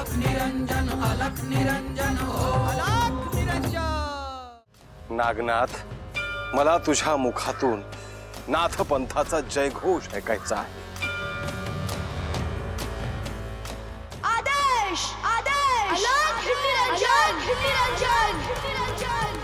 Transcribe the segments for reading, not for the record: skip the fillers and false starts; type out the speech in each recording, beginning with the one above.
अलख निरंजन हो अलख निरंजन। नागनाथ, मला तुझ्या मुखातून नाथ पंथाचा जयघोष ऐकायचा आहे। आदेश आदेश अलख निरंजन निरंजन निरंजन।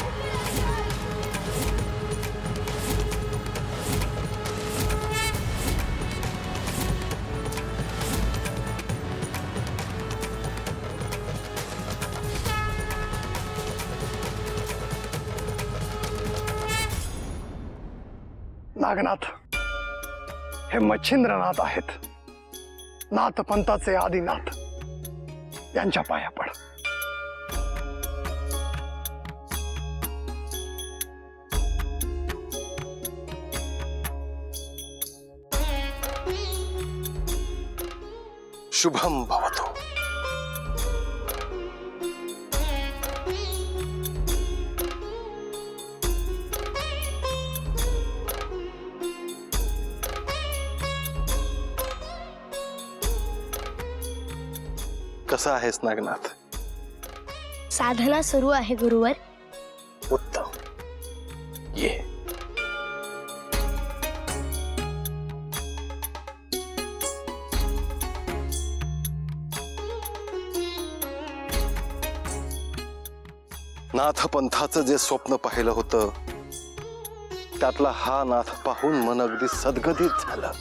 नागनाथ, हे मच्छिंद्रनाथ आहेत, नाथ पंथाचे आदिनाथ, यांच्या पाया पड। शुभम भवतु। कसा आहेस नागनाथ? साधना सुरू आहे गुरुवर। उत्तम, ये। नाथ पंथाचं जे स्वप्न पाहिलं होतं त्यातला हा नाथ पाहून मन अगदी सद्गदित झालं।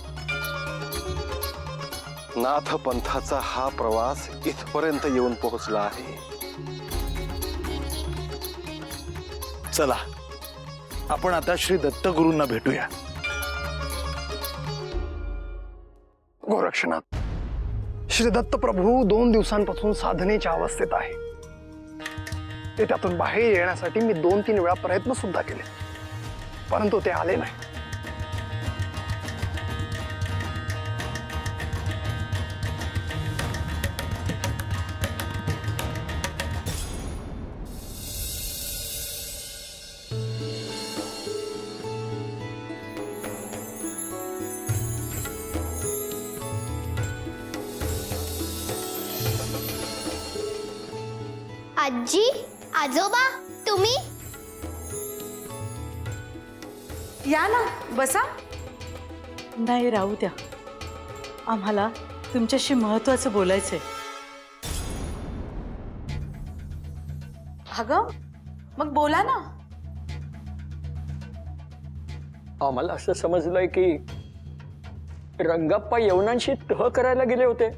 नाथ पंथाचा हा प्रवास इथपर्यंत येऊन पोहोचला आहे। चला आपण आता श्री दत्तगुरूंना भेटूया। गोरक्षनाथ, श्री दत्त प्रभू 2 दिवसांपासून साधनेच्या अवस्थेत आहे। ते त्यातून बाहेर येण्यासाठी मी 2-3 वेळा प्रयत्न सुद्धा केले, परंतु ते आले नाही। आजी, आजोबा, तुम्ही या ना, बसा। नाही, राहू द्या, आम्हाला तुमच्याशी महत्त्वाचं बोलायचंय। अगं मग बोला ना। आम्हाला असं समजलंय की रंगप्पा यवनांशी तह करायला गेले होते।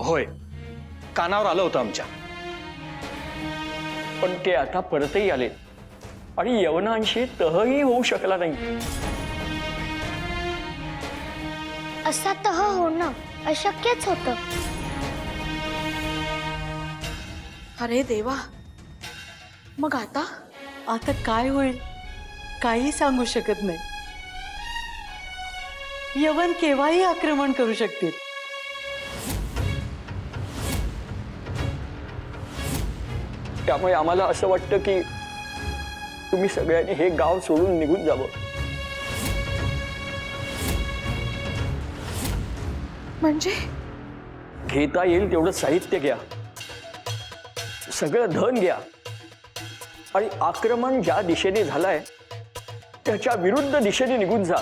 होय, कानावर आलं होतं आमच्या। पण ते आता परतही आले आणि यवनांशी तहही होऊ शकला नाही। असा तह होणं अशक्यच होतं। अरे देवा, मग आता आता काय होईल काही सांगू शकत नाही। यवन केव्हाही आक्रमण करू शकतील। त्यामुळे आम्हाला असं वाटतं की तुम्ही सगळ्यांनी हे गाव सोडून निघून जावं। म्हणजे घेता येईल तेवढं साहित्य घ्या, सगळं धन घ्या आणि आक्रमण ज्या दिशेने झालंय त्याच्या विरुद्ध दिशेने निघून जा।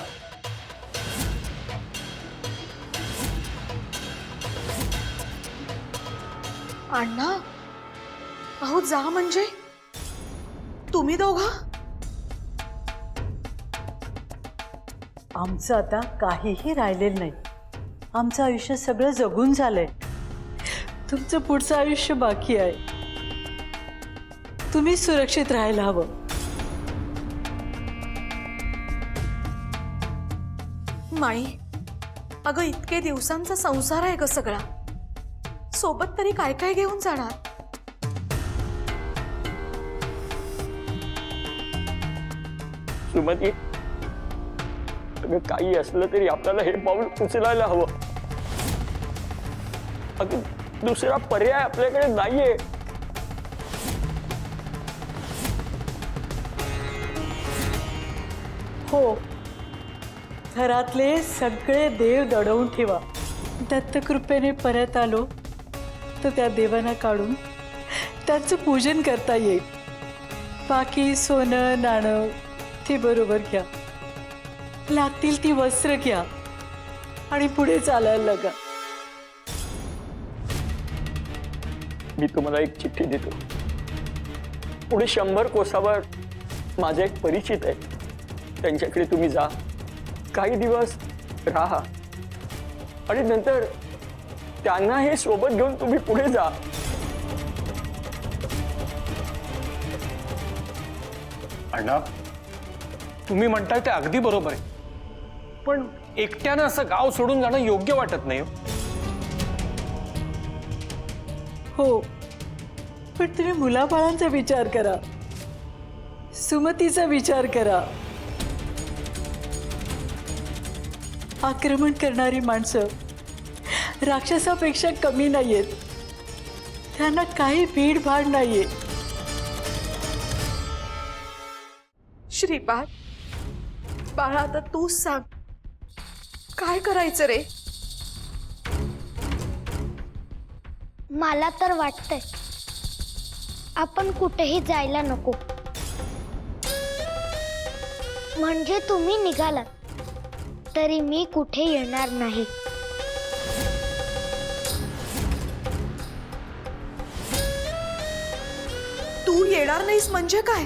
अण्णा, अहो जा म्हणजे तुम्ही दोघं? आमचं आता काहीही राहिलेलं नाही। आमचं आयुष्य सगळं जगून झालंय। तुमचं पुढचं आयुष्य बाकी आहे। तुम्ही सुरक्षित राहायला हवं। माई, अगं इतके दिवसांचा संसार आहे ग सगळा, सोबत तरी काय काय घेऊन जाणार? सुमती, अगं काही असलं तरी आपल्याला हे पाऊल उचलायला हवं। अगं दुसरा पर्याय आपल्याकडे नाहीये। हो, घरातले सगळे देव दडवून ठेवा। दत्तकृपेने परत आलो तर त्या देवांना काढून त्यांचं पूजन करता येईल. बाकी सोनं नाणं ते बरोबर घ्या, लागतील ती वस्त्र घ्या आणि पुढे चालायला लागा. मी तुम्हाला एक चिठ्ठी देतो. पुढे 100 कोसावर माझा एक परिचित आहे, त्यांच्याकडे तुम्ही जा, काही दिवस राहा आणि नंतर त्यांना हे सोबत घेऊन तुम्ही पुढे जा. अण्णा, तुम्ही म्हणताय ते अगदी बरोबर आहे, पण एकट्यानं असं गाव सोडून जाणं योग्य वाटत नाही. हो, पण तुम्ही मुलाबाळांचा विचार करा, सुमतीचा विचार करा. आक्रमण करणारी माणसं राक्षसापेक्षा कमी नाहीयेत, त्यांना काही भीडभाड नाहीये. श्रीपाद, बाळा आता तूच सांग, काय करायचं रे? मला तर वाटतंय आपण कुठेही जायला नको. म्हणजे तुम्ही निघालात तरी मी कुठे येणार नाही. तू येणार नाहीस म्हणजे काय?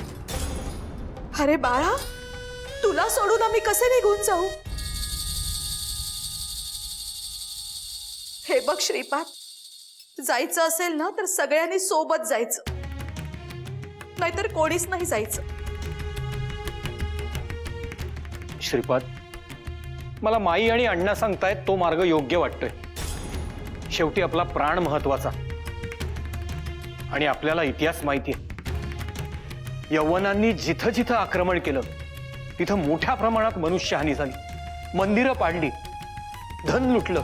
अरे बाळा, तुला सोडून आम्ही कसे निघून जाऊ? हे बघ श्रीपाद, जायचं असेल ना तर सगळ्यांनी सोबत जायचं, नाहीतर कोणीच नाही जायचं. श्रीपाद, मला माई आणि अण्णा सांगतायत तो मार्ग योग्य वाटतोय. शेवटी आपला प्राण महत्वाचा आणि आपल्याला इतिहास माहिती आहे. यवनांनी जिथं जिथं आक्रमण केलं तिथं मोठ्या प्रमाणात मनुष्यहानी झाली, मंदिरं पाडली, धन लुटलं.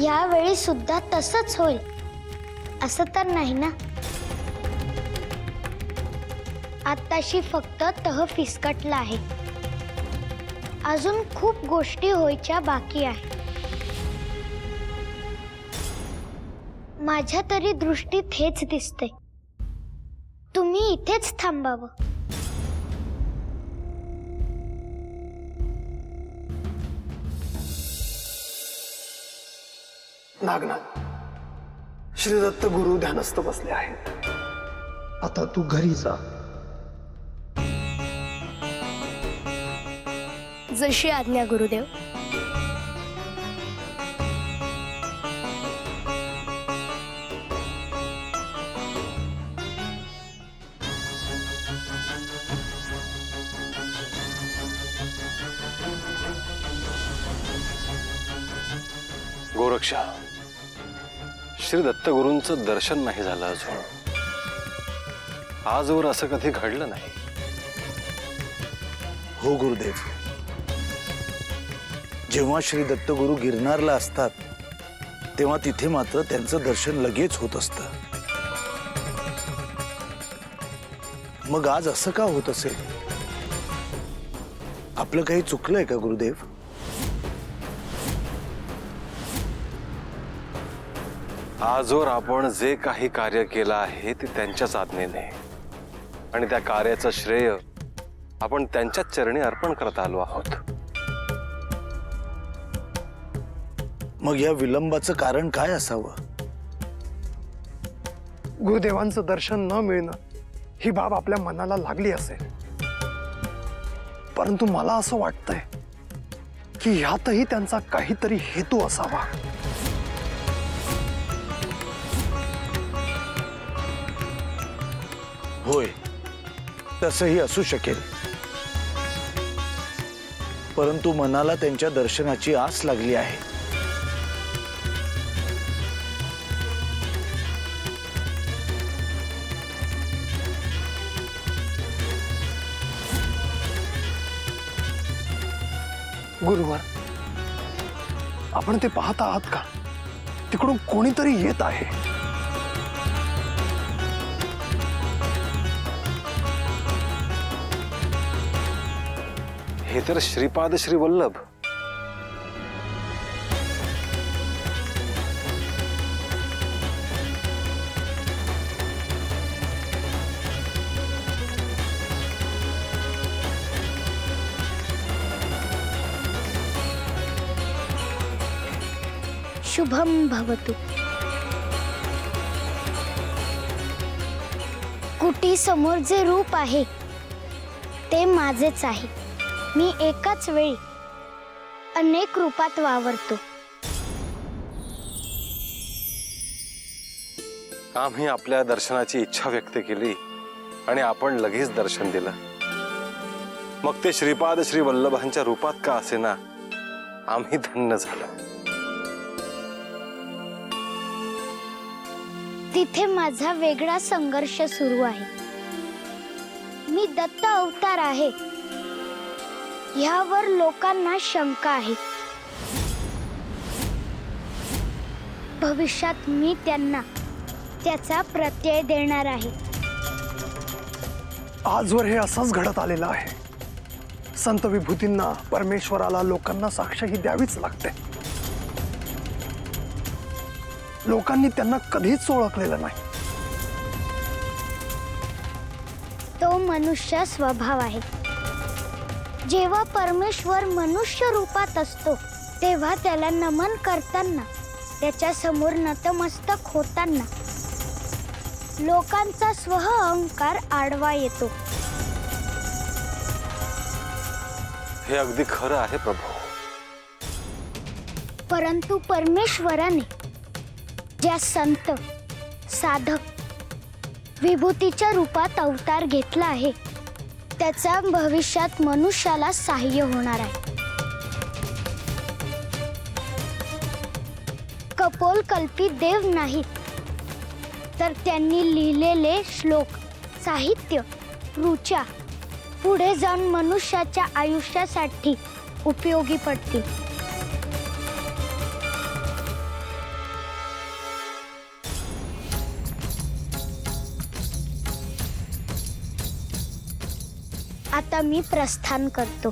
यावेळी सुद्धा तसंच होईल असं तर नाही ना. आत्ताशी फक्त तह फिसकटला आहे, अजून खूप गोष्टी व्हायच्या बाकी आहे. माझ्या तरी दृष्टीत हेच दिसते. तुम्ही इथेच थांबावं. नागनाथ, श्री दत्त गुरु ध्यानस्थ बसले आहेत. आता तू घरी जा. जशी आज्ञा गुरुदेव. गोरक्षा, श्री दत्तगुरूंचं दर्शन नाही झालं अजून. आजवर असं कधी घडलं नाही. हो गुरुदेव, जेव्हा श्री दत्तगुरु गिरनारला असतात तेव्हा तिथे मात्र त्यांचं दर्शन लगेच होत असतं. मग आज असं का होत असेल? आपलं काही चुकलंय का गुरुदेव? आजवर आपण जे काही कार्य केलं आहे ते त्यांच्याच आज्ञेने, आणि त्या कार्याचं श्रेय आपण त्यांच्याच चरणी अर्पण करत आलो आहोत. मग या विलंबाचं कारण काय असावं? गुरुदेवांचं दर्शन न मिळणं ही बाब आपल्या मनाला लागली असेल, परंतु मला असं वाटतंय की ह्यातही त्यांचा काहीतरी हेतू असावा. होय, तसंही असू शकेल, परंतु मनाला त्यांच्या दर्शनाची आस लागली आहे. गुरुवर, आपण ते पाहत आहात का? तिकडून कोणीतरी येत आहे. हे तर श्रीपाद श्री वल्लभ शुभम भवतु. कुटी समोर जे रूप आहे ते माझेच आहे. मी एकाच वेळी अनेक रूपात वावरतो. आम्ही आपल्या दर्शनाची इच्छा व्यक्त केली आणि आपण लगेच दर्शन दिलं. मग ते श्रीपाद श्री वल्लभांच्या रूपात का असेना, आम्ही धन्य झालो. तिथे माझा वेगळा संघर्ष सुरू आहे. मी दत्त अवतार आहे ह्यावर लोकांना शंका आहे. भविष्यात मी त्यांना त्याचा प्रत्यय देणार आहे. आजवर हे असंच घडत आलेलं आहे. संत विभूतींना, परमेश्वराला लोकांना साक्षही द्यावीच लागते. लोकांनी त्यांना कधीच ओळखलेलं नाही. तो मनुष्य स्वभाव आहे. जेव्हा परमेश्वर मनुष्य रूपात असतो तेव्हा त्याला नमन करताना, त्याच्या समोर नतमस्तक होताना लोकांचा स्वह अहंकार आडवा येतो. हे अगदी खरं आहे प्रभू. परंतु परमेश्वराने ज्या संत, साधक, विभूतीच्या रूपात अवतार घेतला आहे त्याचा भविष्यात मनुष्याला सहाय्य होणार आहे. कपोल कल्पित देव नाहीत, तर त्यांनी लिहिलेले श्लोक, साहित्य, ऋचा पुढे जाऊन मनुष्याच्या आयुष्यासाठी उपयोगी पडतील. आता मी प्रस्थान करतो.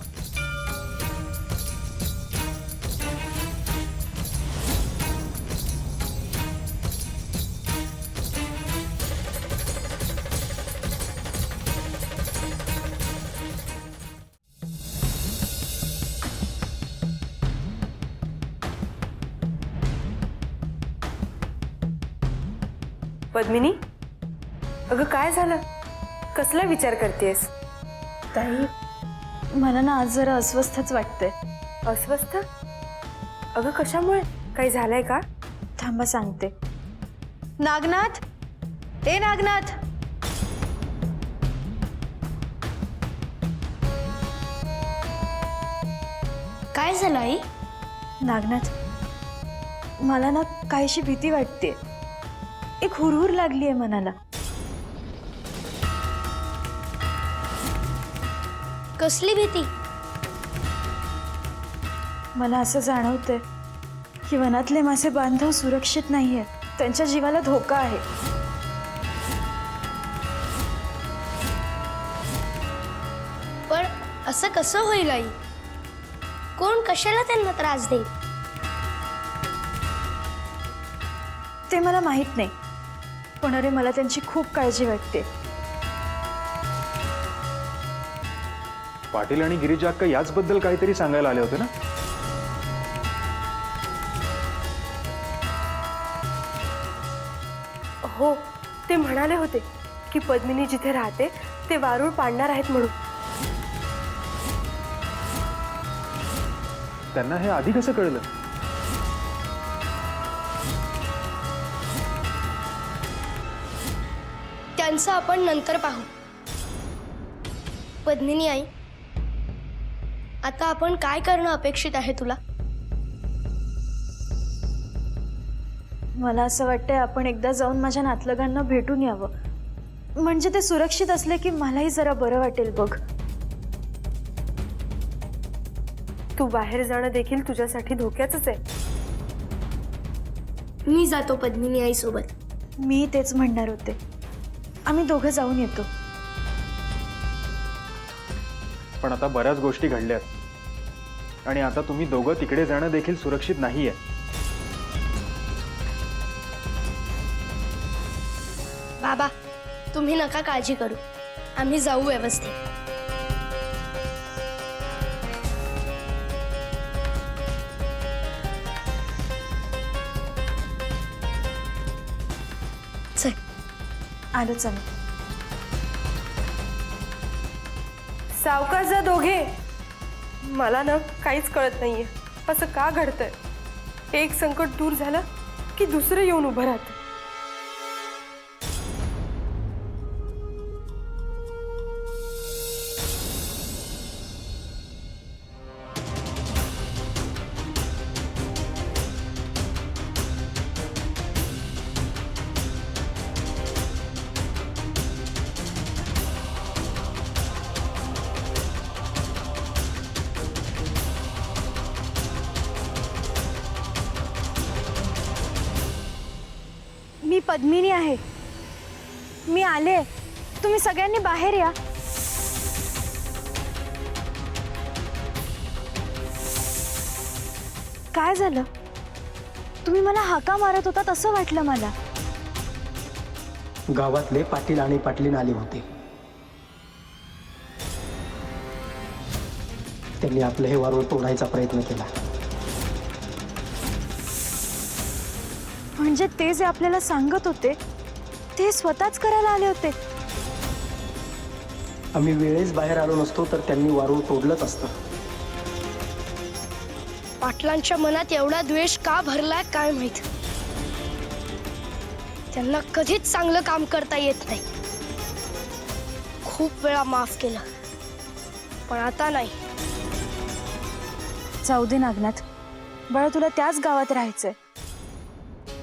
पद्मिनी, अगं काय झालं? कसला विचार करतेस? ताई, मला ना आज जरा अस्वस्थच वाटतंय. अस्वस्थ? अगं कशामुळे? काही झालंय का? थांबा सांगते. नागनाथ, ए नागनाथ. काय झालं आई? नागनाथ, मला ना काहीशी भीती वाटते. एक हुरहुर लागली आहे मनाला. कसली भीती? मला असं जाणवतंय की वनातले माझे बांधव सुरक्षित नाहीये. त्यांच्या जीवाला धोका आहे. पण असं कसं होईल आई? कोण कशाला त्यांना त्रास देईल? ते मला माहित नाही, पण अरे मला त्यांची खूप काळजी वाटते. पाटील आणि गिरिजा अक्का याचबद्दल काहीतरी सांगायला आले होते ना? हो, ते म्हणाले होते की पद्मिनी जिथे राहते ते वारूळ पाडणार आहेत म्हणून. त्यांना हे आधी कसं कळलं? त्यांचं आपण नंतर पाहू. पद्मिनी आई, आता आपण काय करणं अपेक्षित आहे तुला? मला असं वाटतंय आपण एकदा जाऊन माझ्या नातलगांना भेटून यावं. म्हणजे ते सुरक्षित असले की मलाही जरा बरं वाटेल बघ. तू बाहेर जाणं देखील तुझ्यासाठी धोक्याचंच आहे. मी जातो पद्मिनी आई सोबत. मी तेच म्हणणार होते. आम्ही दोघं जाऊन येतो. पण आता बऱ्याच गोष्टी घडल्यात आणि आता तुम्ही दोघं तिकडे जाणं देखील सुरक्षित नाहीये. बाबा, तुम्ही नका काळजी करू. आम्ही जाऊ व्यवस्थित. आलोच आम्ही. सावकाश जा दोघे. मला ना काहीच कळत नाहीये असं का घडतंय. एक संकट दूर झालं की दुसरं येऊन उभं राहतं. मी पद्मिनी आहे. मी आले. तुम्ही सगळ्यांनी बाहेर या. काय झालं? तुम्ही मला हाका मारत होता तसं वाटलं मला. गावातले पाटील आणि पाटलीन आले होते. त्यांनी आपलं हे वारूळ तोडायचा प्रयत्न केला. म्हणजे ते जे आपल्याला सांगत होते ते स्वतःच करायला आले होते. आम्ही वेळेस बाहेर आलो नसतो तर त्यांनी वारूळ तोडलंच असतं. पाटलांच्या मनात एवढा द्वेष का भरलाय काय माहित. त्यांना कधीच चांगलं काम करता येत नाही. खूप वेळा माफ केलं पण आता नाही. जाऊ दे नागनाथ. बाळा तुला त्याच गावात राहायचंय.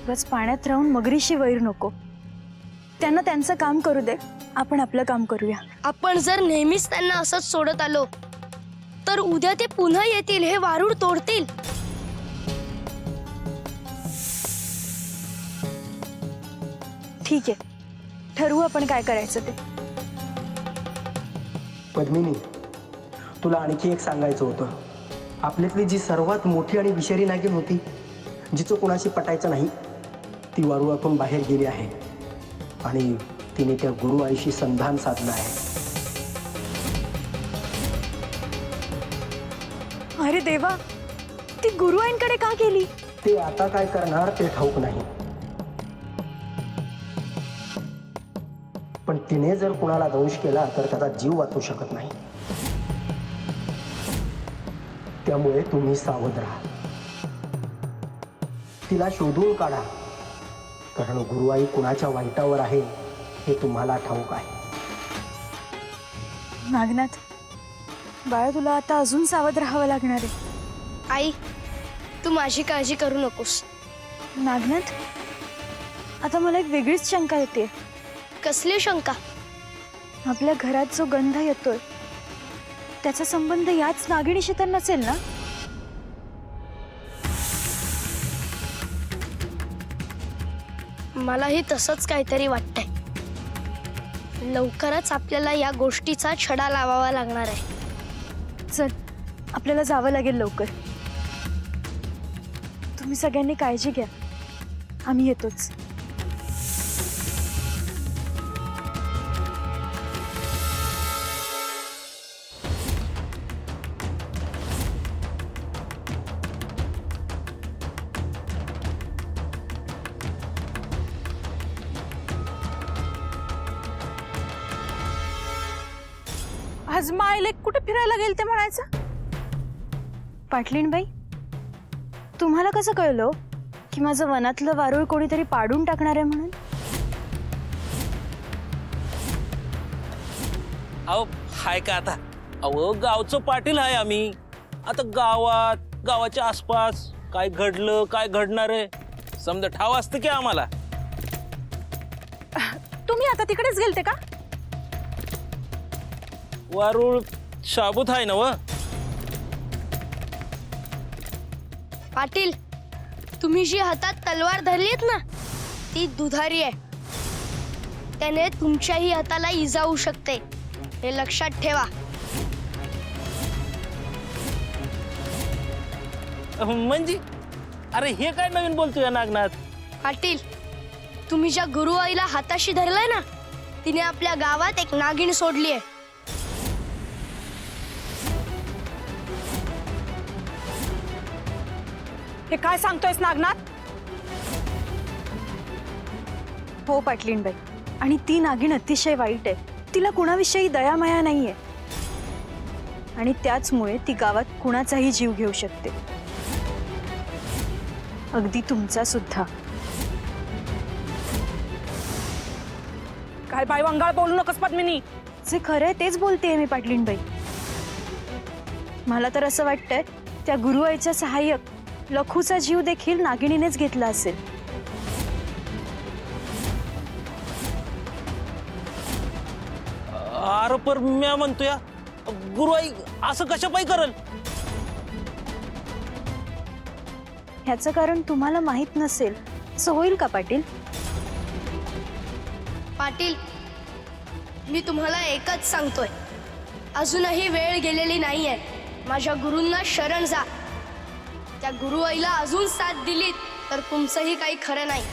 बस पाण्यात राहून मगरीशी वैर नको. त्यांना त्यांचं काम करू दे. आपण आपलं काम करूया. आपण जर नेहमीच त्यांना असंच सोडत आलो तर उद्या ते पुन्हा येतील. हे वारूळ तोडतील. ठीक आहे. ठरवू आपण काय करायचं ते. पद्मिनी, तुला आणखी एक सांगायचं होतं. आपल्यातली जी सर्वात मोठी आणि विषारी नागिन होती, जिचं कोणाशी पटायचं नाही, ती वारुळातून बाहेर गेली आहे आणि तिने त्या गुरु आईशी संधान साधलं आहे. अरे देवा, ती गुरुआईंकडे का गेली? ते आता काय करणार ते ठाऊक नाही. पण तिने जर कुणाला दंश केला तर त्याचा जीव वाचू शकत नाही. त्यामुळे तुम्ही सावध राहा. तिला शोधून काढा. कारण गुरुआई कुणाच्या वाईटावर आहे हे तुम्हाला ठाऊक आहे. नागनाथ, बाळा तुला आता अजून सावध राहावं लागणार आहे. आई, तू माझी काळजी करू नकोस. नागनाथ, आता मला एक वेगळीच शंका येते. कसली शंका? आपल्या घरात जो गंध येतोय त्याचा संबंध याच नागिणीशी तर नसेल ना? मलाही तसंच काहीतरी वाटतंय. लवकरच आपल्याला या गोष्टीचा छडा लावावा लागणार आहे. चल, आपल्याला जावं लागेल लवकर. तुम्ही सगळ्यांनी काळजी घ्या. आम्ही येतोच. आज मायले कुठे फिरायला गेल ते म्हणायचं. पाटलीणबाई, तुम्हाला कसं कळलं की माझं वनातलं वारूळ कोणीतरी पाडून टाकणार आहे म्हणून? अहो हाय का आता. अहो गावचं पाटील आहे आम्ही. आता गावाच्या आसपास काय घडलं काय घडणार आहे समजा ठाव असतं की आम्हाला. तुम्ही आता तिकडेच गेलते का? वारूळ शाबूत आहे ना व. पाटील, तुम्ही जी हातात तलवार धरलीत ना ती दुधारी आहे. त्याने तुमच्याही हाताला इजा होऊ शकते, हे लक्षात ठेवा. म्हणजे अरे हे काय नवीन बोलतोय नागनाथ. पाटील, तुम्ही ज्या गुरु आईला हाताशी धरलंय ना तिने आपल्या गावात एक नागिण सोडली आहे. हे काय सांगतोयस नागनाथ? हो पाटलीणबाई, आणि ती नागिण अतिशय वाईट आहे. तिला कुणाविषयी दयामाया नाहीये आणि त्याचमुळे ती गावात कुणाचाही जीव घेऊ शकते, अगदी तुमचा सुद्धा. काय बाय वंगाळ बोलू नकोस पद्मिनी. जे खरंय तेच बोलतेय मी पाटलीणबाई. मला तर असं वाटतंय त्या गुरुआईचा सहाय्यक लखूचा जीव देखील नागिणीनेच घेतला असेल. अरे पर म्या म्हणतोय गुरुआई असं कशा पायी करल? ह्याचं कारण तुम्हाला माहित नसेल असं होईल का पाटील? पाटील, मी तुम्हाला एकच सांगतोय, अजूनही वेळ गेलेली नाहीये. माझ्या गुरूंना शरण जा. त्या गुरुआईला अजून साथ दिलीत तर तुमचंही काही खरं नाही.